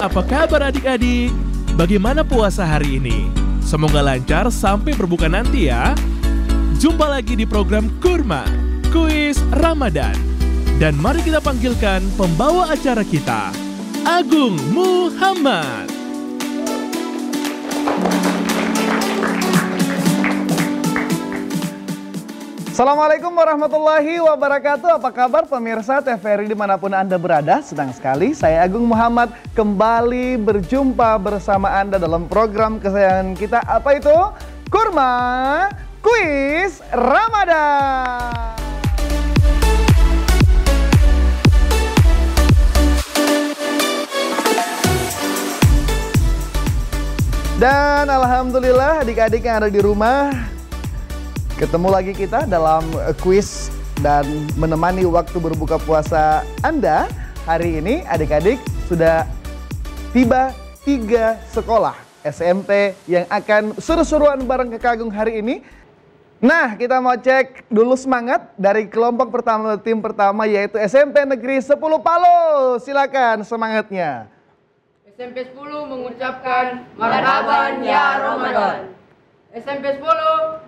apa kabar adik-adik? Bagaimana puasa hari ini? Semoga lancar sampai berbuka nanti ya. Jumpa lagi di program Kurma, Kuis Ramadan. Dan mari kita panggilkan pembawa acara kita, Agung Muhammad. Assalamualaikum warahmatullahi wabarakatuh. Apa kabar pemirsa TVRI dimanapun Anda berada? Senang sekali saya Agung Muhammad kembali berjumpa bersama Anda dalam program kesayangan kita. Apa itu? Kurma Kuis Ramadan. Dan alhamdulillah adik-adik yang ada di rumah, ketemu lagi kita dalam kuis dan menemani waktu berbuka puasa Anda. Hari ini adik-adik sudah tiba 3 sekolah SMP yang akan seru-seruan bareng Kakak Agung hari ini. Nah, kita mau cek dulu semangat dari kelompok pertama, tim pertama, yaitu SMP Negeri 10 Palo. Silakan semangatnya. SMP 10 mengucapkan marhaban ya Ramadan. SMP 10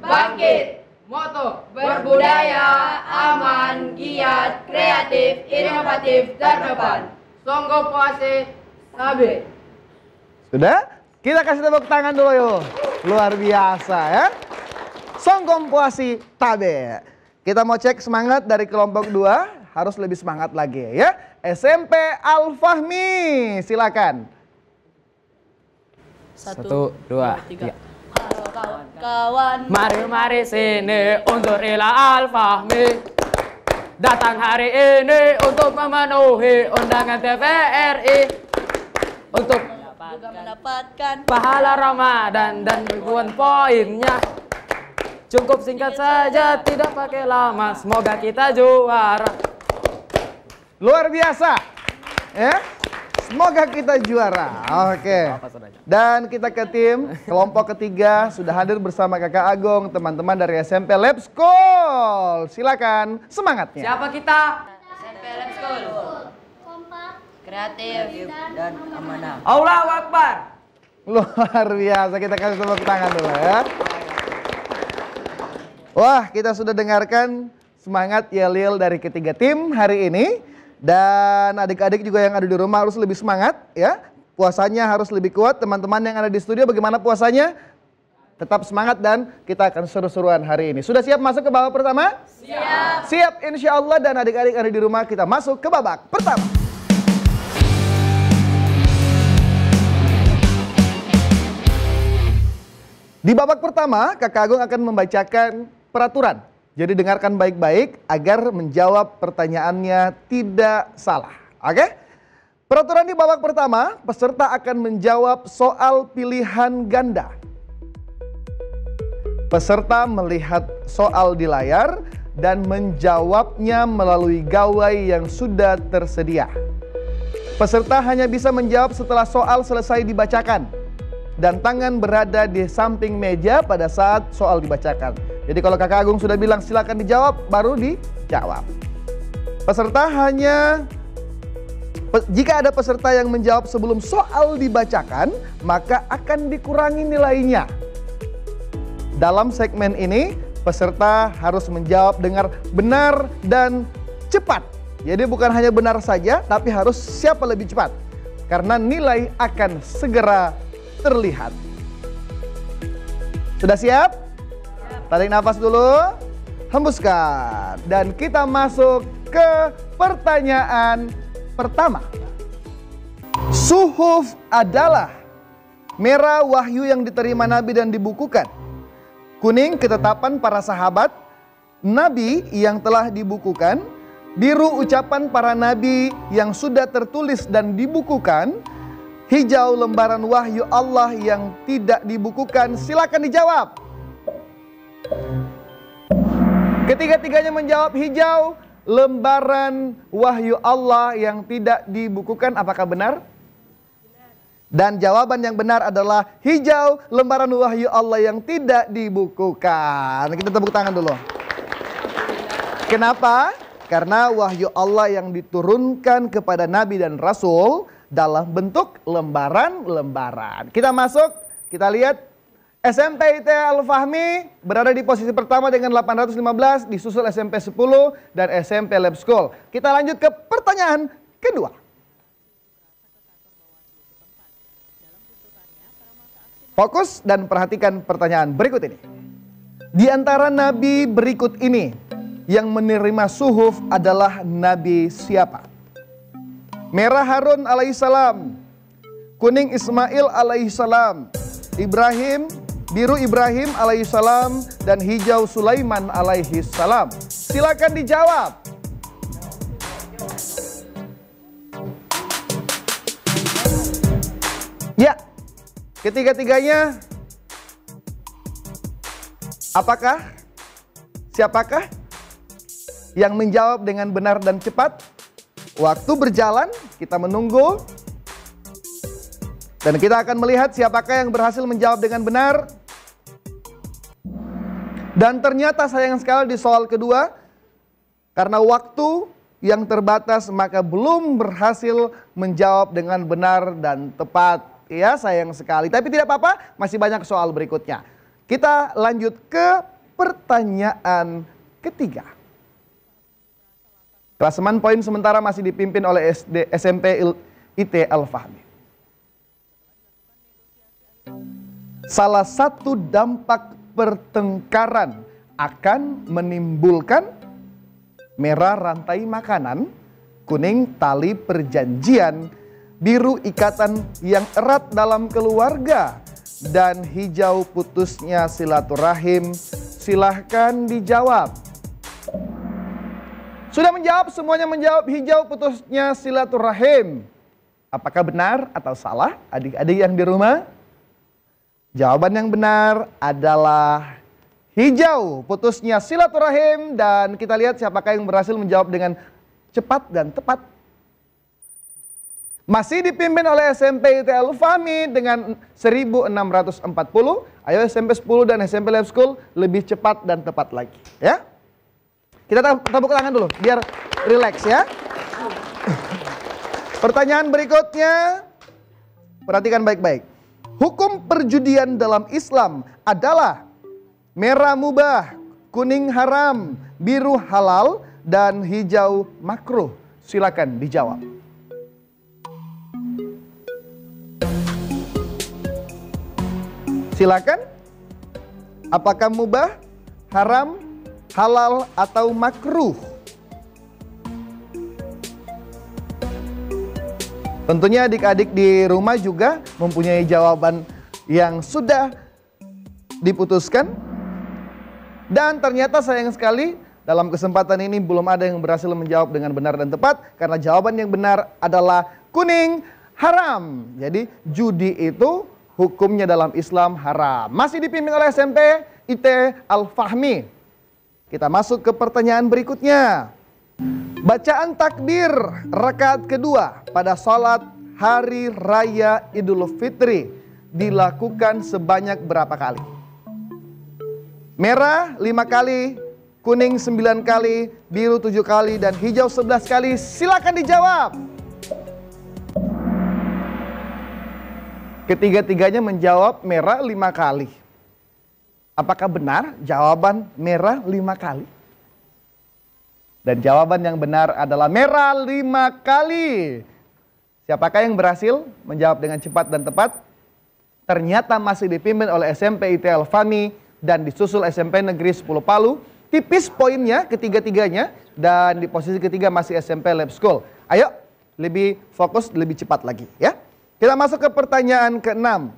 bangkit. Moto berbudaya, aman, giat, kreatif, inovatif, terdepan. Songgo puase tabe. Sudah? Kita kasih tepuk tangan dulu yuk. Luar biasa ya. Songgo puasi tabe. Kita mau cek semangat dari kelompok 2. Harus lebih semangat lagi ya. SMP Al-Fahmi. Silakan. 1, 2, 3. Halo kawan-kawan, Mari sini untuk Rila Al-Fahmi. Datang hari ini untuk memenuhi undangan TVRI. Untuk juga mendapatkan pahala Ramadan dan ribuan poinnya. Cukup singkat saja, tidak pakai lama. Semoga kita juara. Luar biasa ya. Semoga kita juara. Oke. Dan kita ke tim kelompok ketiga sudah hadir bersama Kakak Agung, teman-teman dari SMP Lab School. Silakan semangatnya. Siapa kita? SMP Lab School. Kompak, kreatif, dan amanah. Allahu Akbar. Luar biasa, kita kasih tepuk tangan dulu ya. Wah, kita sudah dengarkan semangat yel-yel dari ketiga tim hari ini. Dan adik-adik juga yang ada di rumah harus lebih semangat ya. Puasanya harus lebih kuat. Teman-teman yang ada di studio bagaimana puasanya? Tetap semangat dan kita akan seru-seruan hari ini. Sudah siap masuk ke babak pertama? Siap. Siap insya Allah. Dan adik-adik yang ada di rumah kita masuk ke babak pertama. Di babak pertama Kakak Agung akan membacakan peraturan. Jadi dengarkan baik-baik agar menjawab pertanyaannya tidak salah. Oke? Peraturan di babak pertama, peserta akan menjawab soal pilihan ganda. Peserta melihat soal di layar dan menjawabnya melalui gawai yang sudah tersedia. Peserta hanya bisa menjawab setelah soal selesai dibacakan. Dan tangan berada di samping meja pada saat soal dibacakan. Jadi kalau Kakak Agung sudah bilang silakan dijawab, baru dijawab. Peserta jika ada peserta yang menjawab sebelum soal dibacakan, maka akan dikurangi nilainya. Dalam segmen ini, peserta harus menjawab dengan benar dan cepat. Jadi bukan hanya benar saja, tapi harus siapa lebih cepat. Karena nilai akan segera terlihat. Sudah siap? Tarik nafas dulu, hembuskan. Dan kita masuk ke pertanyaan pertama. Suhuf adalah merah wahyu yang diterima Nabi dan dibukukan. Kuning ketetapan para sahabat Nabi yang telah dibukukan. Biru ucapan para Nabi yang sudah tertulis dan dibukukan. Hijau lembaran wahyu Allah yang tidak dibukukan. Silakan dijawab. Ketiga-tiganya menjawab hijau, lembaran wahyu Allah yang tidak dibukukan. Apakah benar? Dan jawaban yang benar adalah hijau, lembaran wahyu Allah yang tidak dibukukan. Kita tepuk tangan dulu. Kenapa? Karena wahyu Allah yang diturunkan kepada Nabi dan Rasul dalam bentuk lembaran-lembaran. Kita masuk, kita lihat SMP IT Al-Fahmi berada di posisi pertama dengan 815, disusul SMP 10 dan SMP Lab School. Kita lanjut ke pertanyaan kedua. Fokus dan perhatikan pertanyaan berikut ini. Di antara nabi berikut ini, yang menerima suhuf adalah nabi siapa? Merah Harun alaihissalam, kuning Ismail alaihissalam, Ibrahim, biru Ibrahim alaihissalam, dan hijau Sulaiman alaihissalam. Silakan dijawab. Ya, ketiga-tiganya apakah? Siapakah yang menjawab dengan benar dan cepat? Waktu berjalan, kita menunggu. Dan kita akan melihat siapakah yang berhasil menjawab dengan benar. Dan ternyata sayang sekali di soal kedua, karena waktu yang terbatas maka belum berhasil menjawab dengan benar dan tepat. Ya, sayang sekali. Tapi tidak apa-apa, masih banyak soal berikutnya. Kita lanjut ke pertanyaan ketiga. Klasemen poin sementara masih dipimpin oleh SMP IT Al-Fahmi. Salah satu dampak pertengkaran akan menimbulkan merah rantai makanan, kuning tali perjanjian, biru ikatan yang erat dalam keluarga, dan hijau putusnya silaturahim. Silahkan dijawab. Sudah menjawab, semuanya menjawab hijau putusnya silaturahim. Apakah benar atau salah adik-adik yang di rumah? Jawaban yang benar adalah hijau putusnya silaturahim. Dan kita lihat siapakah yang berhasil menjawab dengan cepat dan tepat. Masih dipimpin oleh SMP IT Al-Fahmi dengan 1640. Ayo SMP 10 dan SMP Lab School lebih cepat dan tepat lagi, ya. Kita tepuk tangan dulu biar rileks, ya. Pertanyaan berikutnya, perhatikan baik-baik. Hukum perjudian dalam Islam adalah merah mubah, kuning haram, biru halal, dan hijau makruh. Silakan dijawab. Silakan. Apakah mubah, haram, halal, atau makruh? Tentunya adik-adik di rumah juga mempunyai jawaban yang sudah diputuskan. Dan ternyata sayang sekali dalam kesempatan ini belum ada yang berhasil menjawab dengan benar dan tepat. Karena jawaban yang benar adalah kuning haram. Jadi judi itu hukumnya dalam Islam haram. Masih dipimpin oleh SMP IT Al-Fahmi. Kita masuk ke pertanyaan berikutnya. Bacaan takbir rakaat kedua pada sholat hari raya Idul Fitri dilakukan sebanyak berapa kali? Merah 5 kali, kuning 9 kali, biru 7 kali, dan hijau 11 kali. Silakan dijawab. Ketiga-tiganya menjawab merah 5 kali. Apakah benar jawaban merah 5 kali? Dan jawaban yang benar adalah merah 5 kali. Siapakah yang berhasil menjawab dengan cepat dan tepat? Ternyata masih dipimpin oleh SMP IT Al-Fahmi dan disusul SMP Negeri 10 Palu. Tipis poinnya ketiga-tiganya, dan di posisi ketiga masih SMP Lab School. Ayo, lebih fokus, lebih cepat lagi, ya. Kita masuk ke pertanyaan ke-6.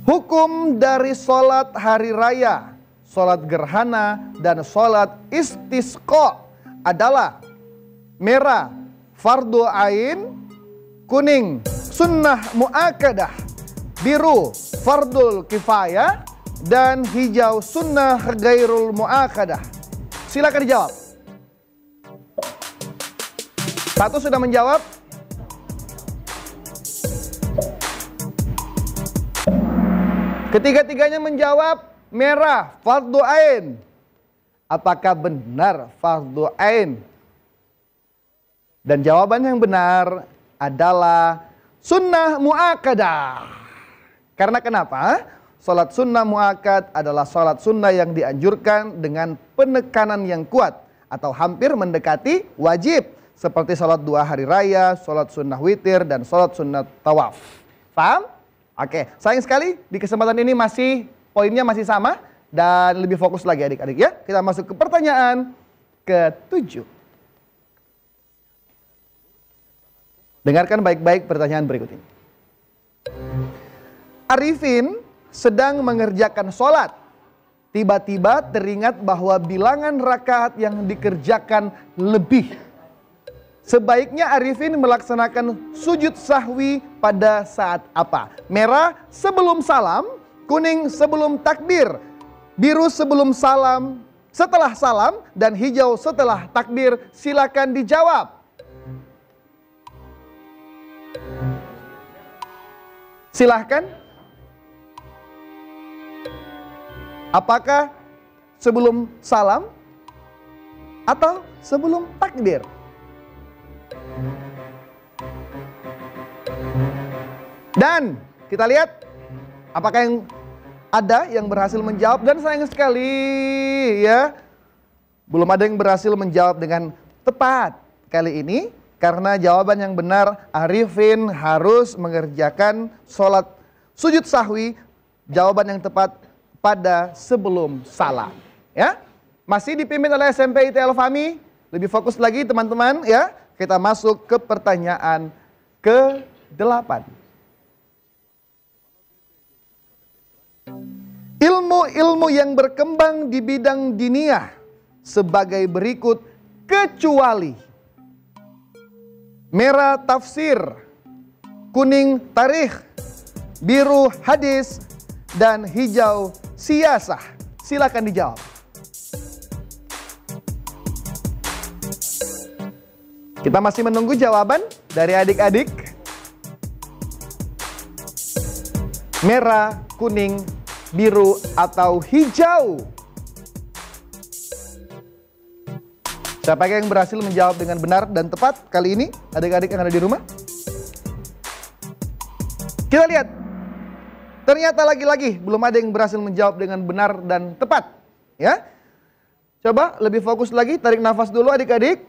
Hukum dari sholat hari raya, sholat gerhana, dan sholat istisqa adalah merah fardu ain, kuning sunnah muakkadah, biru fardul kifayah, dan hijau sunnah ghairul muakkadah. Silakan dijawab. Satu sudah menjawab. Ketiga-tiganya menjawab merah fardu ain. Apakah benar fardu ain? Dan jawaban yang benar adalah sunnah muakkadah. Karena kenapa? Salat sunnah muakkad adalah salat sunnah yang dianjurkan dengan penekanan yang kuat atau hampir mendekati wajib. Seperti salat 2 hari raya, salat sunnah witir, dan salat sunnah tawaf. Paham? Oke, sayang sekali di kesempatan ini poinnya masih sama dan lebih fokus lagi adik-adik ya. Kita masuk ke pertanyaan ke-7. Dengarkan baik-baik pertanyaan berikut ini. Arifin sedang mengerjakan sholat. Tiba-tiba teringat bahwa bilangan rakaat yang dikerjakan lebih. Sebaiknya Arifin melaksanakan sujud sahwi pada saat apa? Merah sebelum salam, kuning sebelum takbir, biru sebelum salam, setelah salam, dan hijau setelah takbir. Silakan dijawab. Silahkan. Apakah sebelum salam atau sebelum takbir? Dan kita lihat apakah yang ada yang berhasil menjawab. Dan sayang sekali ya, belum ada yang berhasil menjawab dengan tepat kali ini. Karena jawaban yang benar, Arifin harus mengerjakan sholat sujud sahwi, jawaban yang tepat pada sebelum salam. Ya, masih dipimpin oleh SMP IT Al-Fahmi. Lebih fokus lagi teman-teman ya. Kita masuk ke pertanyaan ke-8. Ilmu-ilmu yang berkembang di bidang diniyah sebagai berikut, kecuali merah tafsir, kuning tarikh, biru hadis, dan hijau siyasah. Silakan dijawab. Kita masih menunggu jawaban dari adik-adik. Merah, kuning, biru, atau hijau? Siapa yang berhasil menjawab dengan benar dan tepat kali ini? Adik-adik yang ada di rumah. Kita lihat. Ternyata lagi-lagi belum ada yang berhasil menjawab dengan benar dan tepat. Ya. Coba lebih fokus lagi, tarik nafas dulu adik-adik.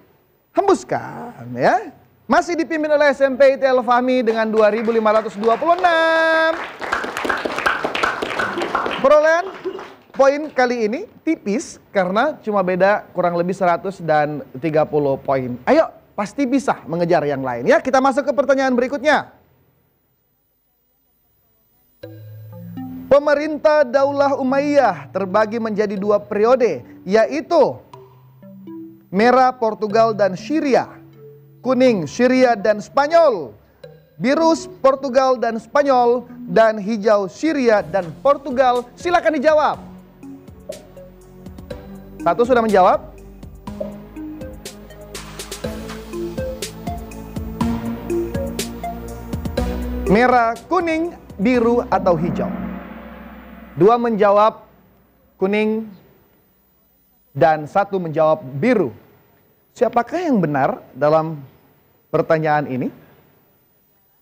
Hembuskan ya. Masih dipimpin oleh SMP IT Al-Fahmi dengan 2.526. Perolehan poin kali ini tipis karena cuma beda kurang lebih 130 poin. Ayo, pasti bisa mengejar yang lain ya. Kita masuk ke pertanyaan berikutnya. Pemerintah Daulah Umayyah terbagi menjadi 2 periode, yaitu merah Portugal dan Syria, kuning Syria dan Spanyol, biru Portugal dan Spanyol, dan hijau Syria dan Portugal. Silakan dijawab. Satu sudah menjawab. Merah, kuning, biru, atau hijau? 2 menjawab kuning dan 1 menjawab biru. Siapakah yang benar dalam pertanyaan ini?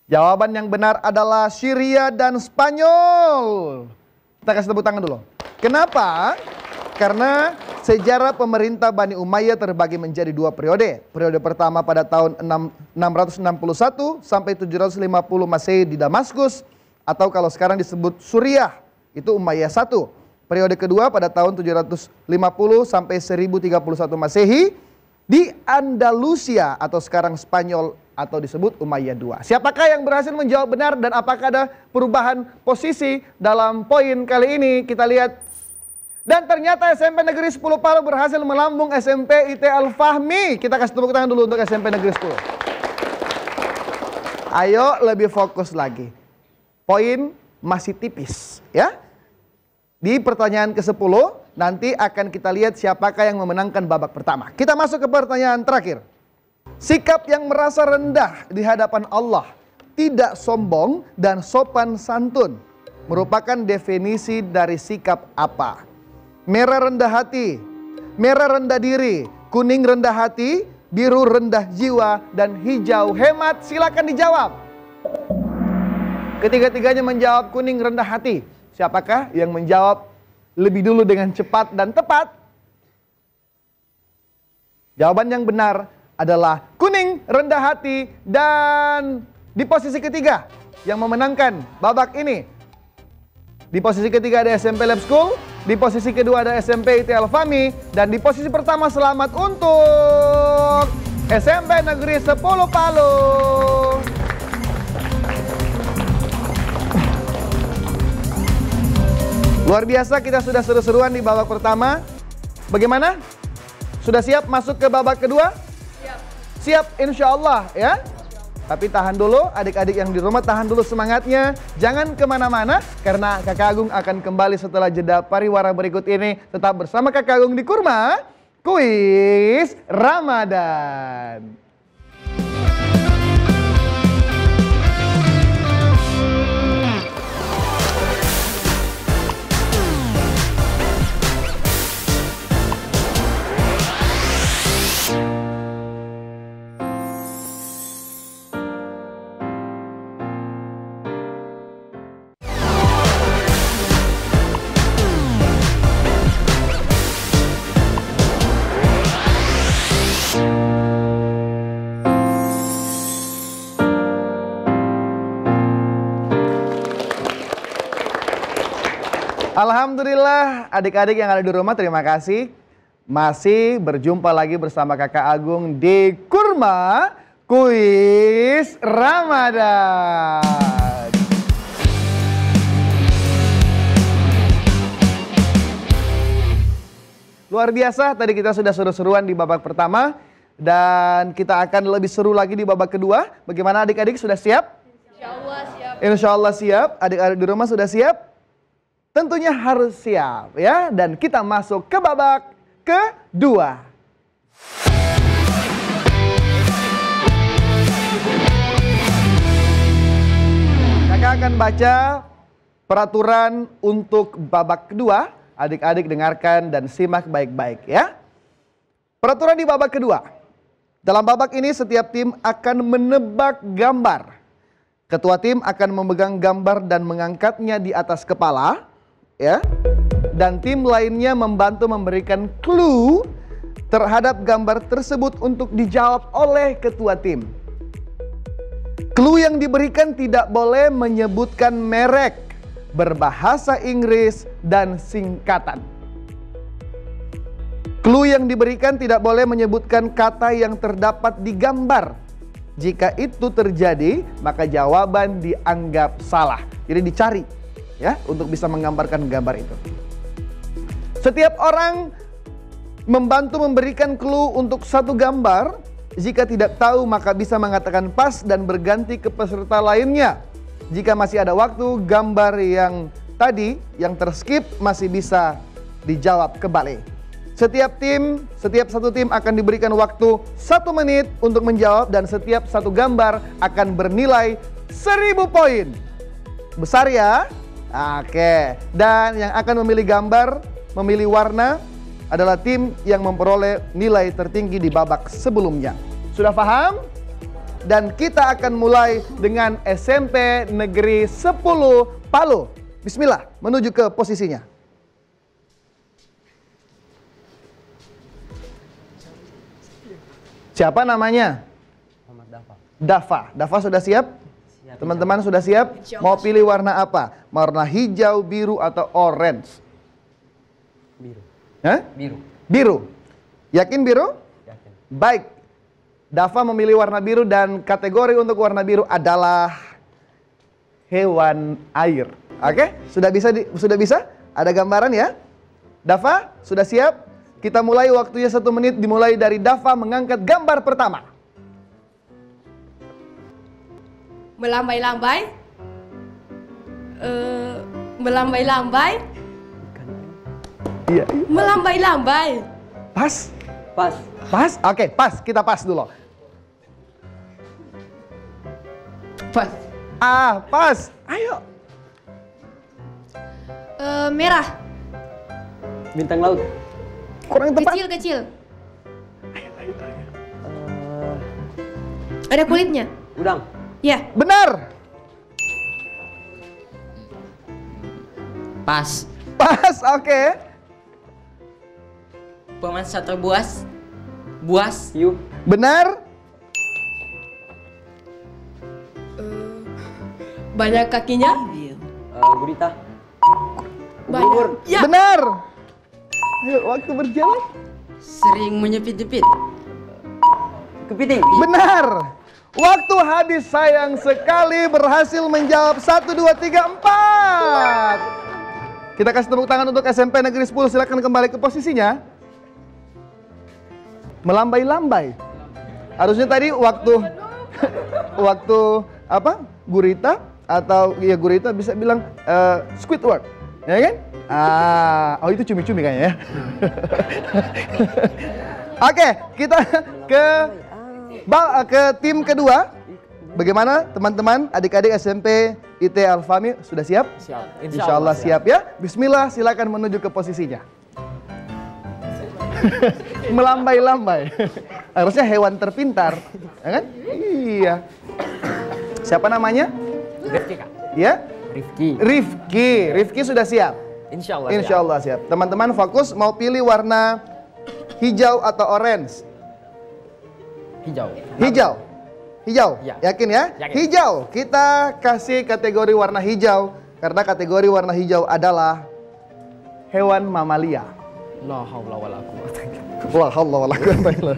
Jawaban yang benar adalah Syria dan Spanyol. Kita kasih tepuk tangan dulu. Kenapa? Karena sejarah pemerintah Bani Umayyah terbagi menjadi 2 periode. Periode pertama pada tahun 661 sampai 750 Masehi di Damaskus, atau kalau sekarang disebut Suriah, itu Umayyah I. Periode kedua pada tahun 750 sampai 1031 Masehi di Andalusia atau sekarang Spanyol, atau disebut Umayyah II. Siapakah yang berhasil menjawab benar dan apakah ada perubahan posisi dalam poin kali ini? Kita lihat. Dan ternyata SMP Negeri 10 Palu berhasil melambung SMP IT Al-Fahmi. Kita kasih tepuk tangan dulu untuk SMP Negeri 10. Ayo lebih fokus lagi. Poin masih tipis ya. Di pertanyaan ke-10 nanti akan kita lihat siapakah yang memenangkan babak pertama. Kita masuk ke pertanyaan terakhir. Sikap yang merasa rendah di hadapan Allah, tidak sombong dan sopan santun, merupakan definisi dari sikap apa? Merah rendah hati, merah rendah diri, kuning rendah hati, biru rendah jiwa, dan hijau hemat. Silakan dijawab. Ketiga-tiganya menjawab kuning rendah hati. Siapakah yang menjawab lebih dulu dengan cepat dan tepat? Jawaban yang benar adalah kuning rendah hati. Dan di posisi ketiga yang memenangkan babak ini, di posisi ketiga ada SMP Lab School, di posisi kedua ada SMP IT Al-Fahmi, dan di posisi pertama selamat untuk SMP Negeri 10 Palu. Luar biasa, kita sudah seru-seruan di babak pertama. Bagaimana? Sudah siap masuk ke babak kedua? Siap. Siap, insya Allah ya. Tapi tahan dulu, adik-adik yang di rumah, tahan dulu semangatnya. Jangan kemana-mana, karena Kakak Agung akan kembali setelah jeda pariwara berikut ini. Tetap bersama Kakak Agung di Kurma, Kuis Ramadan. Alhamdulillah, adik-adik yang ada di rumah, terima kasih. Masih berjumpa lagi bersama Kakak Agung di Kurma Kuis Ramadan. Luar biasa, tadi kita sudah seru-seruan di babak pertama. Dan kita akan lebih seru lagi di babak kedua. Bagaimana adik-adik, sudah siap? Insya Allah siap. Insya Allah siap. Adik-adik di rumah sudah siap? Tentunya harus siap ya. Dan kita masuk ke babak kedua. Kakak akan baca peraturan untuk babak kedua. Adik-adik dengarkan dan simak baik-baik ya. Peraturan di babak kedua. Dalam babak ini setiap tim akan menebak gambar. Ketua tim akan memegang gambar dan mengangkatnya di atas kepala. Ya, dan tim lainnya membantu memberikan clue terhadap gambar tersebut untuk dijawab oleh ketua tim. Clue yang diberikan tidak boleh menyebutkan merek, berbahasa Inggris, dan singkatan. Clue yang diberikan tidak boleh menyebutkan kata yang terdapat di gambar. Jika itu terjadi, maka jawaban dianggap salah. Jadi dicari ya, untuk bisa menggambarkan gambar itu. Setiap orang membantu memberikan clue untuk satu gambar. Jika tidak tahu, maka bisa mengatakan pas dan berganti ke peserta lainnya. Jika masih ada waktu, gambar yang tadi yang terskip masih bisa dijawab kembali. Setiap satu tim akan diberikan waktu 1 menit untuk menjawab, dan setiap satu gambar akan bernilai 1000 poin. Besar ya? Oke, dan yang akan memilih gambar, memilih warna adalah tim yang memperoleh nilai tertinggi di babak sebelumnya. Sudah paham? Dan kita akan mulai dengan SMP Negeri 10 Palu. Bismillah, menuju ke posisinya. Siapa namanya? Dafa. Dafa sudah siap? Teman-teman sudah siap? Mau pilih warna apa? Warna hijau, biru, atau orange? Biru. Hah? Biru. Biru. Yakin biru? Yakin. Baik. Dafa memilih warna biru dan kategori untuk warna biru adalah hewan air. Oke? Sudah bisa? Ada gambaran ya? Dafa, sudah siap? Kita mulai, waktunya 1 menit dimulai dari Dafa mengangkat gambar pertama. Melambai-lambai, melambai-lambai, Iya. melambai-lambai. Pas? Pas. Pas? Oke, pas. Kita pas dulu. Pas. Pas. Ayo. Merah, Bintang laut. Kurang tepat. kecil-kecil, Ada kulitnya. Udang. Ya. Benar. Pas. Pas, oke. Pemansa atau buas? Buas. Hiu. Benar. Banyak kakinya. Gurita. Banyak. Ya. Benar. Ayo, waktu berjalan. Sering menyepit-jepit. Kepiting. Benar. Waktu habis, sayang sekali, berhasil menjawab 1, 2, 3, 4. Kita kasih tepuk tangan untuk SMP Negeri 10, silakan kembali ke posisinya. Melambai-lambai. Harusnya tadi waktu apa? Gurita atau ya gurita bisa bilang Squidward, ya kan? Oh itu cumi-cumi kayaknya ya. Oke, kita ke tim kedua. Bagaimana teman-teman, adik-adik SMP IT Al-Fahmi sudah siap? Siap. Insya Allah siap ya. Bismillah, silakan menuju ke posisinya. Melambai-lambai. Harusnya hewan terpintar, ya kan? Iya. Siapa namanya? Rifki, Kak. Ya? Rifki. Rifki sudah siap? Insya Allah. Insya Allah siap. Teman-teman fokus, mau pilih warna hijau atau orange? Hijau. Hijau. Hijau. Ya. Yakin ya? Yakin. Hijau. Kita kasih kategori warna hijau karena kategori warna hijau adalah hewan mamalia. La haula wala quwwata illa billah. La haula wala quwwata illa billah.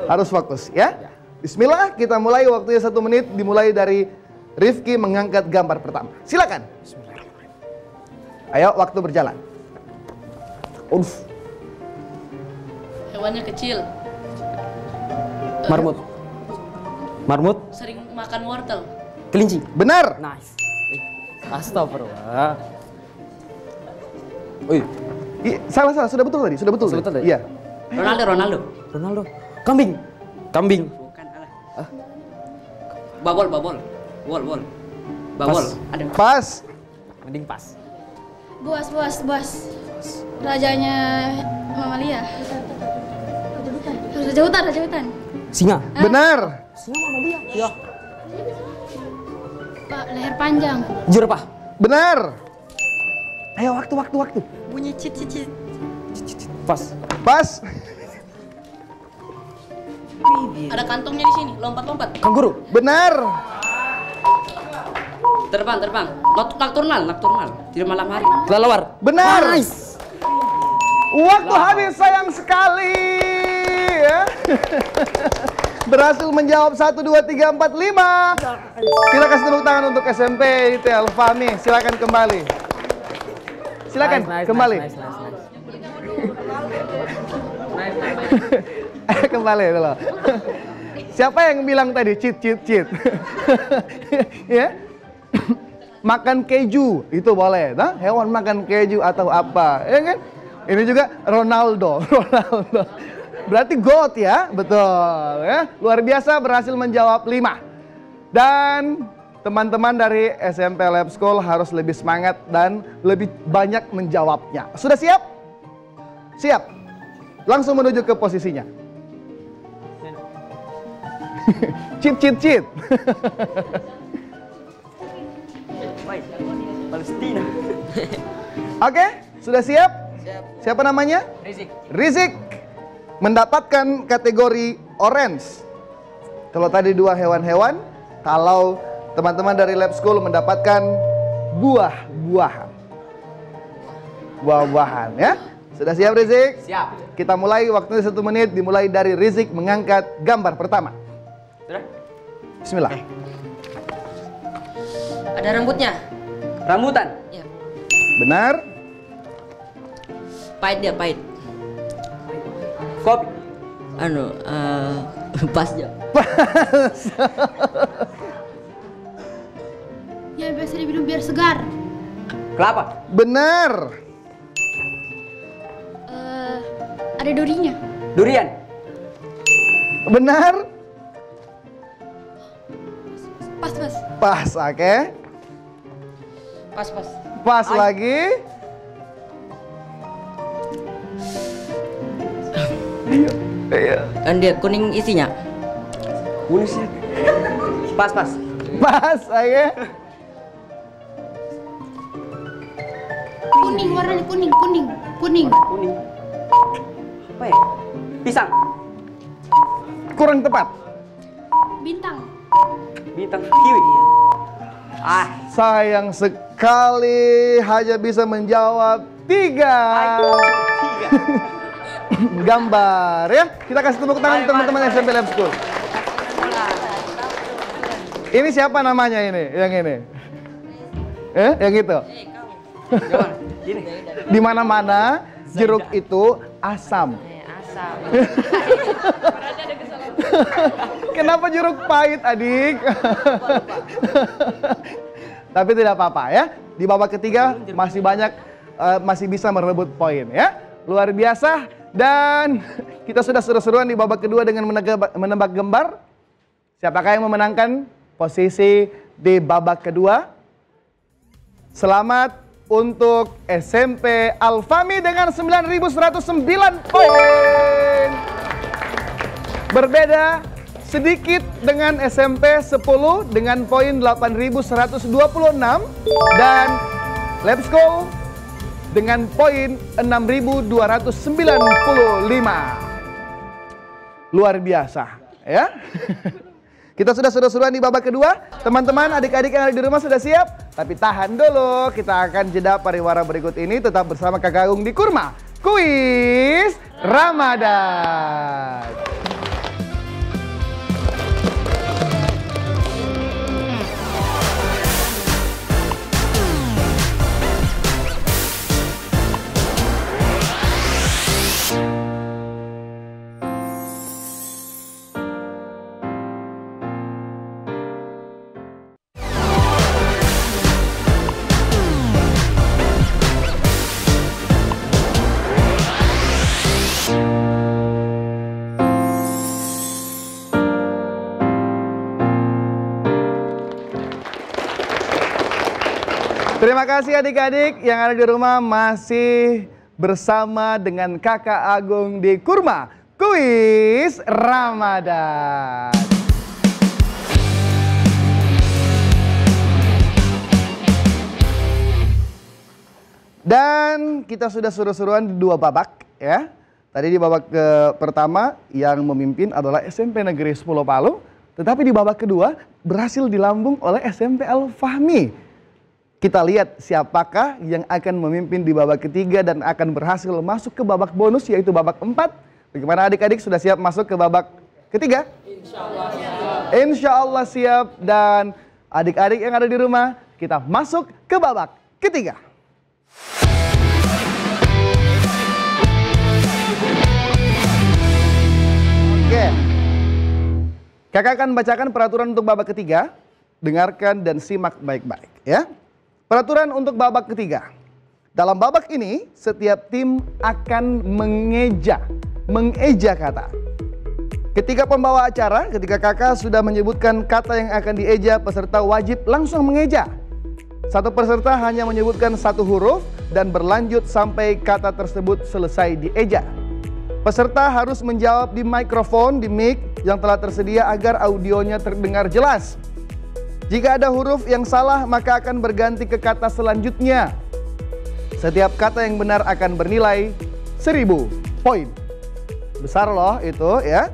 Harus fokus ya. Bismillah, kita mulai, waktunya 1 menit, dimulai dari Rifki mengangkat gambar pertama. Silakan. Ayo, waktu berjalan. Hewannya kecil. Marmut. Sering makan wortel. Kelinci. Benar. Nice. Astagfirullah. Oi. Salah, sudah betul tadi, sudah betul. Sudah betul tadi? Iya. Ronaldo. Kambing. Bukan alah. Babol. Babol. Ada. Pas. Mending pas. Buas. Rajanya mamalia. Raja hutan. Singa. Benar. Singa mamalia. Ya. Pak, leher panjang. Jerapah. Benar. Ayo, waktu. Bunyi cit. Pas. Pas. Ada kantongnya di sini. Lompat. Kanguru. Benar. Terbang. Nocturnal. Di malam hari. Kelelawar. Benar. Nice. Waktu habis, sayang sekali. Ya. Berhasil menjawab 1, 2, 3, 4, 5. Kita kasih tepuk tangan untuk SMP IT Al-Fahmi. Silakan kembali. Silakan kembali. Nice. Kembali dulu. Siapa yang bilang tadi cheat? Ya? Makan keju itu boleh, nah? Hewan makan keju atau apa, ya kan? Ini juga Ronaldo. Berarti GOAT ya, betul ya. Luar biasa, berhasil menjawab 5. Dan teman-teman dari SMP Lab School harus lebih semangat dan lebih banyak menjawabnya. Sudah siap? Siap. Langsung menuju ke posisinya. Cheat. Palestina. Oke, sudah siap? Siap. Siapa namanya? Rizik. Mendapatkan kategori orange. Kalau tadi 2 hewan-hewan, kalau teman-teman dari Lab School mendapatkan buah-buahan. Buah-buahan ya. Sudah siap Rizik? Siap. Kita mulai, waktunya 1 menit, dimulai dari Rizik mengangkat gambar pertama. Sudah? Bismillah. Ada rambutnya. Rambutan. Ya. Benar. Pahit. Kopi. Pas ya. Ya biasa diminum biar segar. Kelapa. Benar. Ada durinya. Durian. Benar. Pas. Pas, oke. Pas. Pas lagi. Iya. Kan dia kuning isinya. Kuning sih. Pas. Pas, oke. Kuning, warnanya kuning. Kuning. Apa ya? Pisang. Kurang tepat. Bintang. Kiwi. Sayang sekali hanya bisa menjawab 3 gambar ya. Kita kasih tepuk tangan teman-teman SMP Lab School. Ini siapa namanya ini? Yang ini? Yang itu? Di mana-mana jeruk itu asam. Asam. Kenapa jeruk pahit, adik? Tapi tidak apa-apa ya. Di babak ketiga masih banyak, masih bisa merebut poin ya. Luar biasa. Dan kita sudah seru-seruan di babak kedua dengan menebak gambar. Siapakah yang memenangkan posisi di babak kedua? Selamat untuk SMP Al-Fahmi dengan 9.109 poin. Berbeda sedikit dengan SMP 10 dengan poin 8.126 dan Lab School dengan poin 6.295. Luar biasa ya. Kita sudah seru-seruan di babak kedua. Teman-teman, adik-adik yang ada di rumah sudah siap? Tapi tahan dulu, kita akan jeda pariwara berikut ini tetap bersama Kakak Agung di Kurma Kuis Ramadan. Terima kasih adik-adik yang ada di rumah masih bersama dengan Kakak Agung di Kurma Kuis Ramadan. Dan kita sudah seru-seruan di 2 babak ya. Tadi di babak pertama yang memimpin adalah SMP Negeri 10 Palu, tetapi di babak kedua berhasil dilambung oleh SMP Al-Fahmi. Kita lihat siapakah yang akan memimpin di babak ketiga dan akan berhasil masuk ke babak bonus yaitu babak 4. Bagaimana adik-adik, sudah siap masuk ke babak ketiga? Insya Allah siap. Dan adik-adik yang ada di rumah, kita masuk ke babak ketiga. Oke. Kakak akan bacakan peraturan untuk babak ketiga. Dengarkan dan simak baik-baik ya. Peraturan untuk babak ketiga. Dalam babak ini, setiap tim akan mengeja kata. Ketika pembawa acara, ketika kakak sudah menyebutkan kata yang akan dieja, peserta wajib langsung mengeja. Satu peserta hanya menyebutkan 1 huruf dan berlanjut sampai kata tersebut selesai dieja. Peserta harus menjawab di mikrofon, di mic yang telah tersedia agar audionya terdengar jelas. Jika ada huruf yang salah, maka akan berganti ke kata selanjutnya. Setiap kata yang benar akan bernilai 1000 poin. Besar loh itu ya.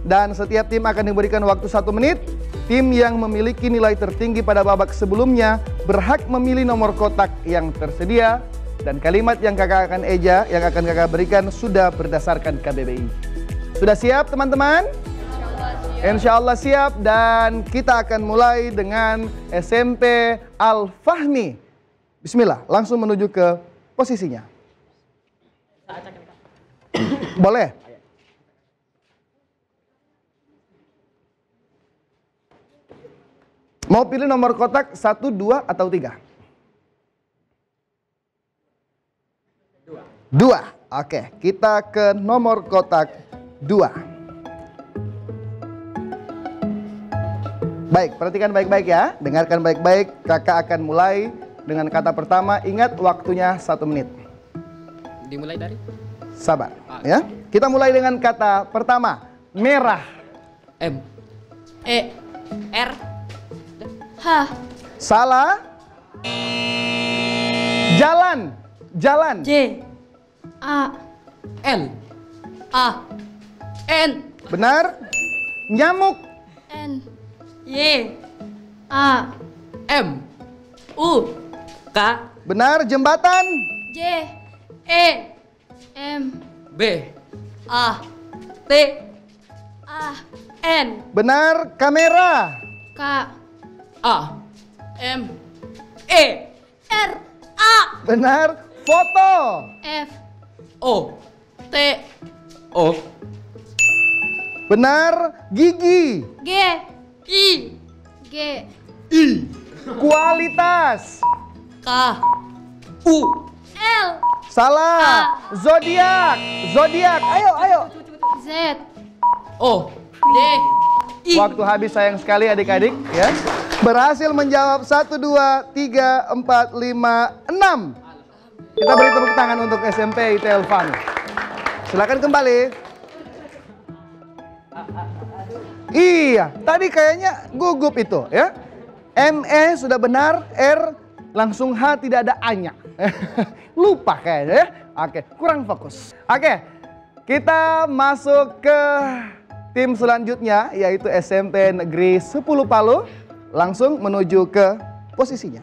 Dan setiap tim akan diberikan waktu 1 menit. Tim yang memiliki nilai tertinggi pada babak sebelumnya berhak memilih nomor kotak yang tersedia. Dan kalimat yang kakak akan eja, yang akan kakak berikan sudah berdasarkan KBBI. Sudah siap teman-teman? Insya Allah siap, dan kita akan mulai dengan SMP Al-Fahmi. Bismillah, langsung menuju ke posisinya. Boleh? Mau pilih nomor kotak 1, 2, atau 3? 2. Oke, kita ke nomor kotak 2. Baik, perhatikan baik-baik ya. Dengarkan baik-baik. Kakak akan mulai dengan kata pertama. Ingat waktunya 1 menit. Dimulai dari? Sabar ya. Kita mulai dengan kata pertama. Merah. M. E. R. H. Salah. Jalan. Jalan. J. A. L. A. N. Benar. Nyamuk. N. Y. A. M. U. K. Benar. Jembatan. J. E. M. B. A. T. A. N. Benar. Kamera. K. A. M. E. R. A. Benar. Foto. F. O. T. O. Benar. Gigi. G. I. G. I. Kualitas. K. U. L. Salah. Zodiak. Zodiak. Ayo, ayo. Z. O. D. I. Waktu habis sayang sekali adik-adik ya. Berhasil menjawab 1, 2, 3, 4, 5, 6. Kita beri tepuk tangan untuk SMP ITL Fun. Silakan kembali. Iya, tadi kayaknya gugup itu ya. ME sudah benar, R langsung H tidak ada A-nya. Lupa kayaknya ya. Oke, kurang fokus. Oke, kita masuk ke tim selanjutnya yaitu SMP Negeri 10 Palu. Langsung menuju ke posisinya.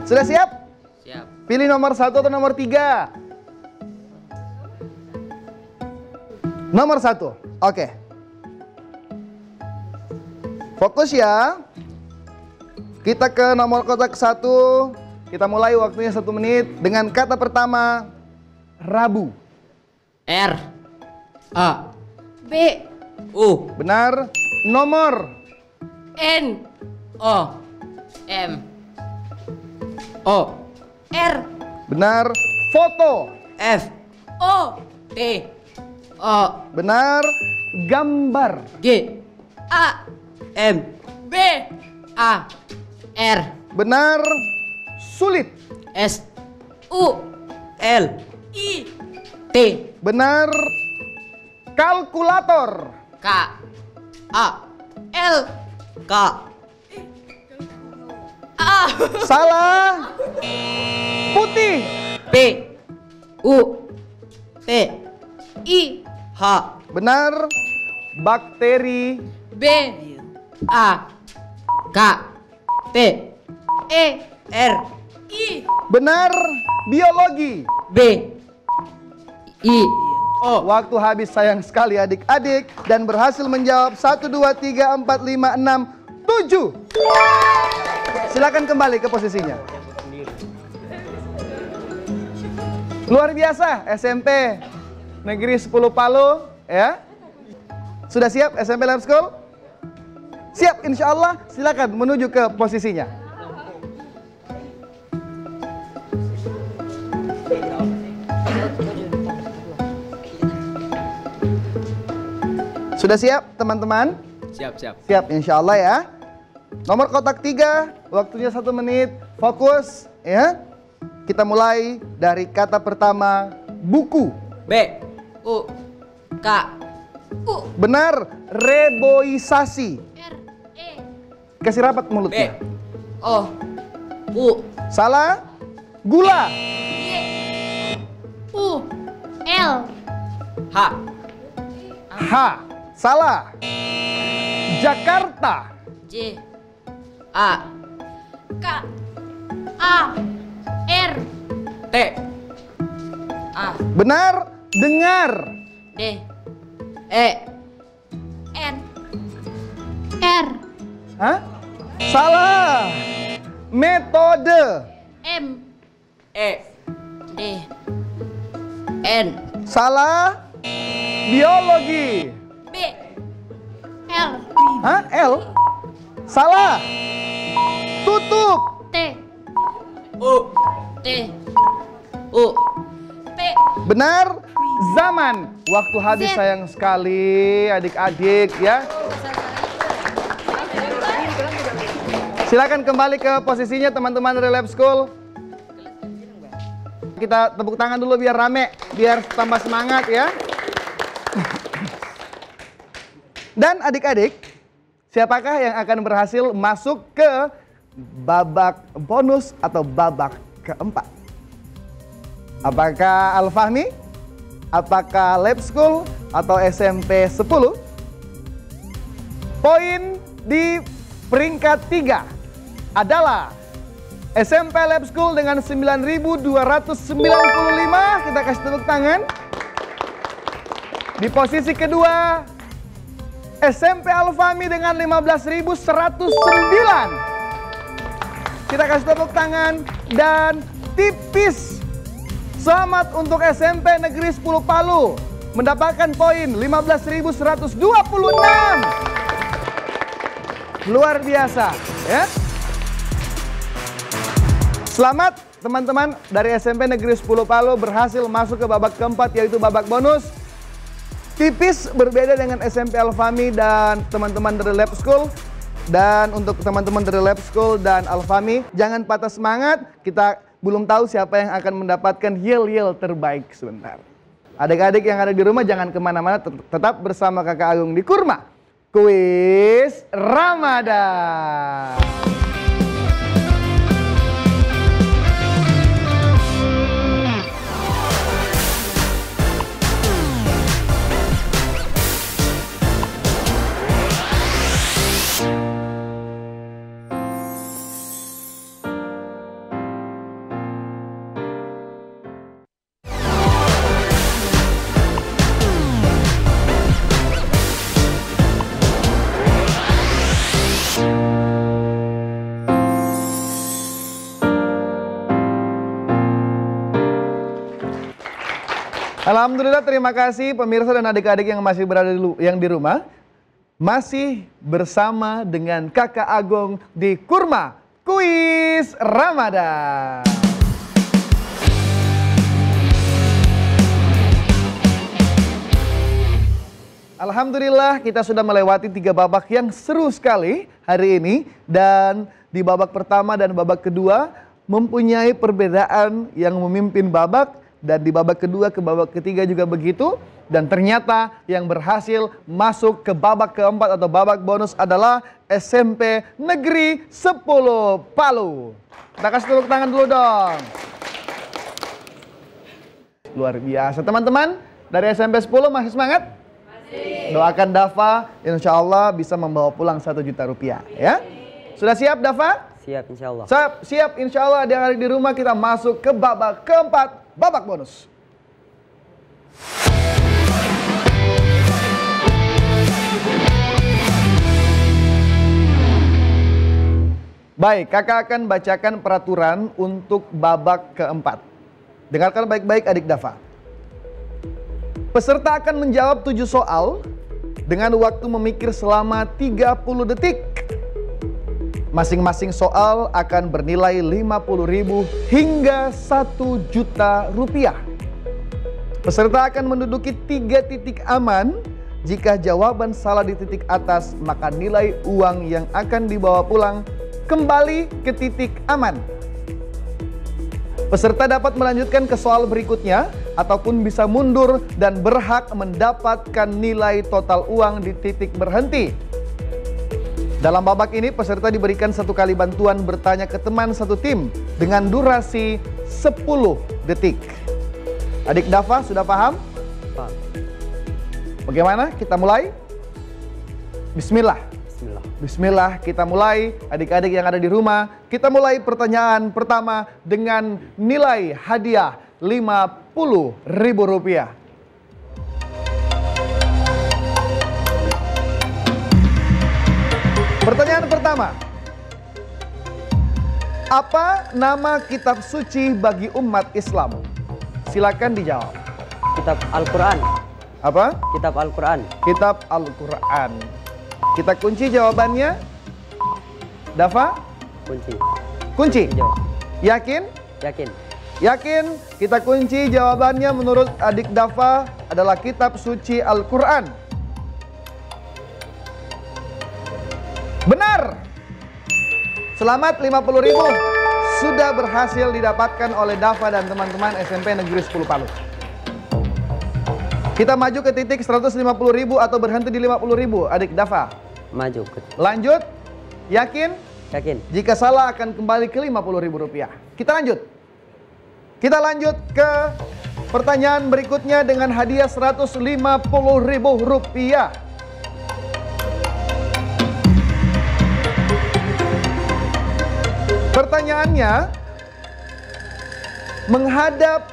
Sudah siap? Siap. Pilih nomor 1 atau nomor 3? Nomor 1. Oke. Fokus ya. Kita ke nomor kotak 1. Kita mulai waktunya 1 menit dengan kata pertama Rabu. R. A. B. U. Benar. Nomor. N. O. M. O. R. Benar. Foto. F. O. T. O. Benar. Gambar. G. A. M. B. A. R. Benar. Sulit. S. U. L. I. T. Benar. Kalkulator. K. A. L. K. A. Salah. Putih. P. U. T. I. H. Benar. Bakteri. B. A. K. T. E. R. I. Benar. Biologi. B. I. O. Waktu habis sayang sekali adik-adik dan berhasil menjawab 1, 2, 3, 4, 5, 6, 7. Silakan kembali ke posisinya. Luar biasa SMP Negeri 10 Palu ya. Sudah siap SMP Lab School? Siap insya Allah. Silakan menuju ke posisinya. Sudah siap teman-teman? Siap, siap. Siap insya Allah ya. Nomor kotak 3, waktunya 1 menit, fokus ya. Kita mulai dari kata pertama, buku. B. U. K. U. Benar, reboisasi. R. E. Kasih rapat B. mulutnya. O. U. Salah, gula. U. L. H. H. Salah. Jakarta. J. A. K. A. R. T. A. Benar, dengar. D. E. N. R. Hah? Salah. Metode. M. E. D. N. Salah. Biologi. B. L. Hah? L? Salah. Tutup. T. U. T. U. P. Benar, zaman. Waktu habis Z. sayang sekali adik-adik ya. Silakan kembali ke posisinya teman-teman dari Lab School. Kita tepuk tangan dulu biar rame, biar tambah semangat ya. Dan adik-adik, siapakah yang akan berhasil masuk ke babak bonus atau babak keempat? Apakah Al-Fahmi? Apakah Lab School? Atau SMP 10? Poin di peringkat 3 adalah SMP Lab School dengan 9.295. Kita kasih tepuk tangan. Di posisi kedua SMP Al-Fahmi dengan 15.109. Kita kasih tepuk tangan. Dan tipis, selamat untuk SMP Negeri 10 Palu mendapatkan poin 15.126. Luar biasa ya. Selamat teman-teman dari SMP Negeri 10 Palu berhasil masuk ke babak keempat, yaitu babak bonus. Tipis berbeda dengan SMP Al-Fahmi dan teman-teman dari Lab School. Dan untuk teman-teman dari Lab School dan Al-Fahmi, jangan patah semangat. Kita belum tahu siapa yang akan mendapatkan yel-yel terbaik sebentar. Adik-adik yang ada di rumah jangan kemana-mana, tetap bersama Kakak Agung di Kurma Kuis Ramadan. Alhamdulillah, terima kasih pemirsa dan adik-adik yang masih berada di rumah. Masih bersama dengan Kakak Agung di Kurma Kuis Ramadan. Alhamdulillah, kita sudah melewati 3 babak yang seru sekali hari ini. Dan di babak pertama dan babak kedua mempunyai perbedaan yang memimpin babak. Dan di babak kedua ke babak ketiga juga begitu. Dan ternyata yang berhasil masuk ke babak keempat atau babak bonus adalah SMP Negeri 10 Palu. Kita kasih tepuk tangan dulu dong. Luar biasa teman-teman. Dari SMP 10 masih semangat? Masih. Doakan Dafa, insya Allah bisa membawa pulang 1 juta rupiah ya. Sudah siap Dafa? Siap insya Allah. Siap insya Allah. Adik-adik di rumah kita masuk ke babak keempat. Babak bonus. Baik, kakak akan bacakan peraturan untuk babak keempat. Dengarkan baik-baik adik Dafa. Peserta akan menjawab 7 soal dengan waktu memikir selama 30 detik. Masing-masing soal akan bernilai 50.000 hingga 1 juta rupiah. Peserta akan menduduki 3 titik aman. Jika jawaban salah di titik atas, maka nilai uang yang akan dibawa pulang kembali ke titik aman. Peserta dapat melanjutkan ke soal berikutnya ataupun bisa mundur dan berhak mendapatkan nilai total uang di titik berhenti. Dalam babak ini peserta diberikan 1 kali bantuan bertanya ke teman satu tim dengan durasi 10 detik. Adik Dafa sudah paham? Paham. Bagaimana? Kita mulai? Bismillah. Bismillah. Bismillah, kita mulai. Adik-adik yang ada di rumah, kita mulai pertanyaan pertama dengan nilai hadiah 50.000 rupiah. Pertanyaan pertama. Apa nama kitab suci bagi umat Islam? Silakan dijawab. Kitab Al-Quran. Apa? Kitab Al-Quran. Kitab Al-Quran. Kita kunci jawabannya. Dafa? Kunci. Kunci? Jawab. Yakin? Yakin. Yakin? Kita kunci jawabannya menurut adik Dafa adalah kitab suci Al-Quran. Benar. Selamat 50.000. sudah berhasil didapatkan oleh Dafa dan teman-teman SMP Negeri 10 Palu. Kita maju ke titik 150.000 atau berhenti di 50.000, adik Dafa? Maju. Lanjut? Yakin? Yakin. Jika salah akan kembali ke 50.000 rupiah. Kita lanjut. Kita lanjut ke pertanyaan berikutnya dengan hadiah 150.000 rupiah. Pertanyaannya, menghadap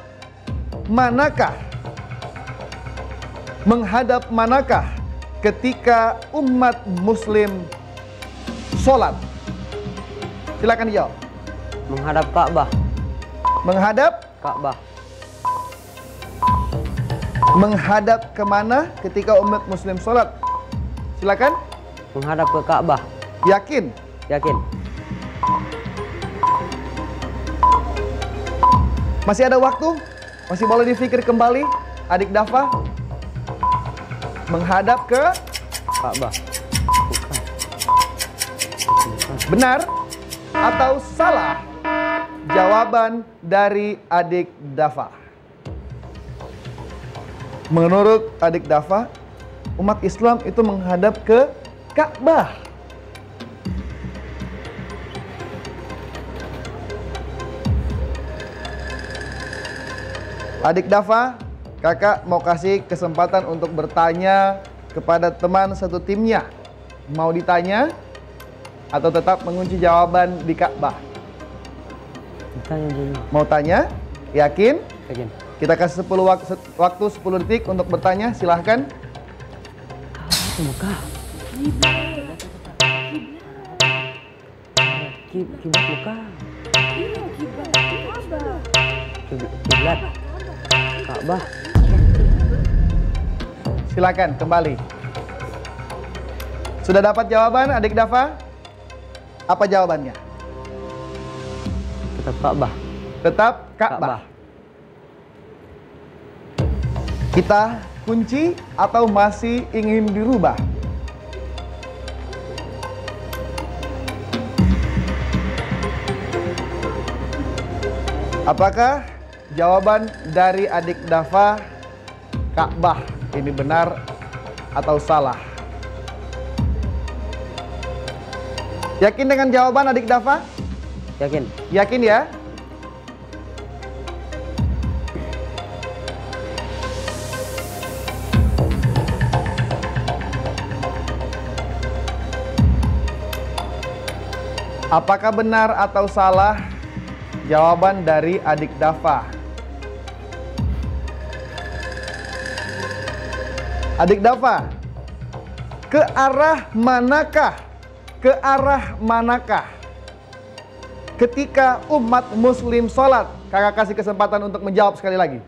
manakah ketika umat muslim sholat? Silakan dijawab. Menghadap Ka'bah. Menghadap? Ka'bah. Menghadap kemana ketika umat muslim sholat? Silakan. Menghadap ke Ka'bah. Yakin? Yakin. Masih ada waktu? Masih boleh dipikir kembali, adik Dafa? Menghadap ke Ka'bah. benar atau salah jawaban dari adik Dafa? Menurut adik Dafa, umat Islam itu menghadap ke Ka'bah. Adik Dafa, kakak mau kasih kesempatan untuk bertanya kepada teman satu timnya. Mau ditanya atau tetap mengunci jawaban di Ka'bah? Tanya dulu. Mau tanya? Yakin? Yakin. Kita kasih 10 waktu 10 detik untuk bertanya, silahkan. Mekah. Kiblat Mekah. Kiblat Ka'bah. Silakan kembali. Sudah dapat jawaban adik Dafa? Apa jawabannya? Tetap Ka'bah. Tetap Ka'bah. Kita kunci atau masih ingin dirubah? Apakah jawaban dari adik Dafa Ka'bah ini benar atau salah? Yakin dengan jawaban adik Dafa? Yakin. Yakin ya? Apakah benar atau salah jawaban dari adik Dafa? Adik Dafa, ke arah manakah? Ke arah manakah ketika umat muslim sholat? Kakak kasih kesempatan untuk menjawab sekali lagi.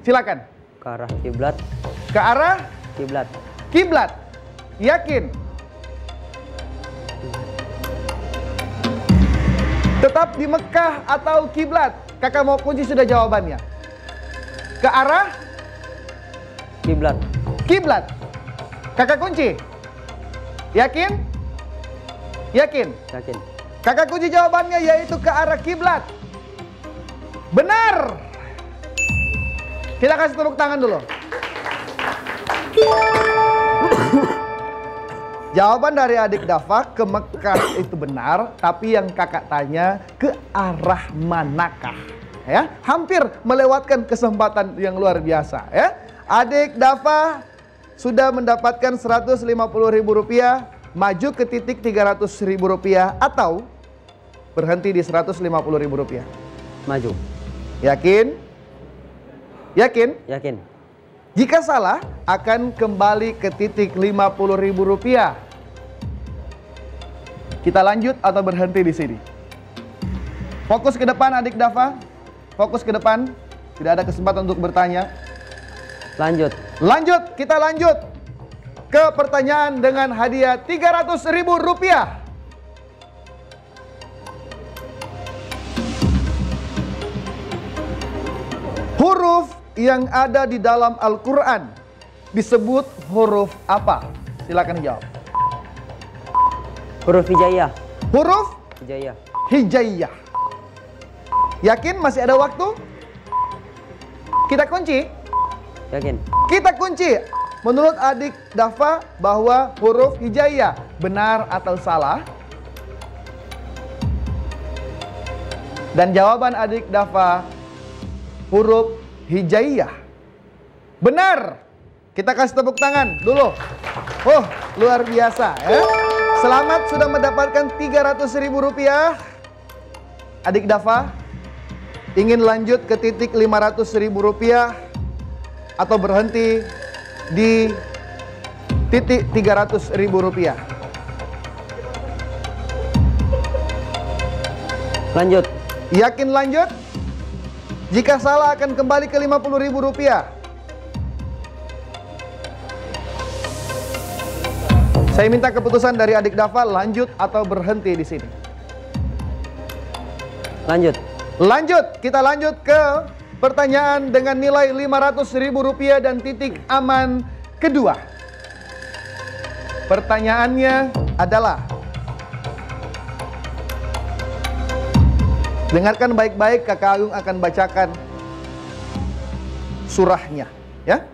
Silakan. Ke arah kiblat. Ke arah Kiblat. kiblat. Yakin? Tetap di Mekah atau kiblat? Kakak mau kunci sudah jawabannya. Ke arah Kiblat. kiblat. Kakak kunci. Yakin? Yakin? Yakin. Kakak kunci jawabannya yaitu ke arah kiblat. Benar. Kita kasih tepuk tangan dulu. Jawaban dari adik Dafa ke Mekah itu benar, tapi yang kakak tanya ke arah manakah? Ya, hampir melewatkan kesempatan yang luar biasa ya. Adik Dafa sudah mendapatkan Rp150.000, maju ke titik Rp300.000 atau berhenti di Rp150.000. Maju. Yakin? Yakin? Yakin. Jika salah akan kembali ke titik Rp50.000. Kita lanjut atau berhenti di sini? Fokus ke depan adik Dafa. Fokus ke depan. Tidak ada kesempatan untuk bertanya. Lanjut. Lanjut, kita lanjut ke pertanyaan dengan hadiah Rp300.000. Huruf yang ada di dalam Al-Quran disebut huruf apa? Silakan jawab. Huruf hijaiyah. Huruf Hijaiyah. hijaiyah. Yakin masih ada waktu? Kita kunci? Yakin. Kita kunci. Menurut adik Dafa bahwa huruf hijaiyah benar atau salah? Dan jawaban adik Dafa huruf hijaiyah benar. Kita kasih tepuk tangan dulu. Oh, luar biasa ya. Selamat sudah mendapatkan Rp300.000. Adik Dafa ingin lanjut ke titik Rp500.000 atau berhenti di titik Rp300.000? Lanjut. Yakin lanjut? Jika salah akan kembali ke Rp50.000. Saya minta keputusan dari adik Dafa, lanjut atau berhenti di sini. Lanjut. Lanjut, kita lanjut ke pertanyaan dengan nilai Rp500.000 dan titik aman kedua. Pertanyaannya adalah, dengarkan baik-baik, Kakak Agung akan bacakan surahnya, ya.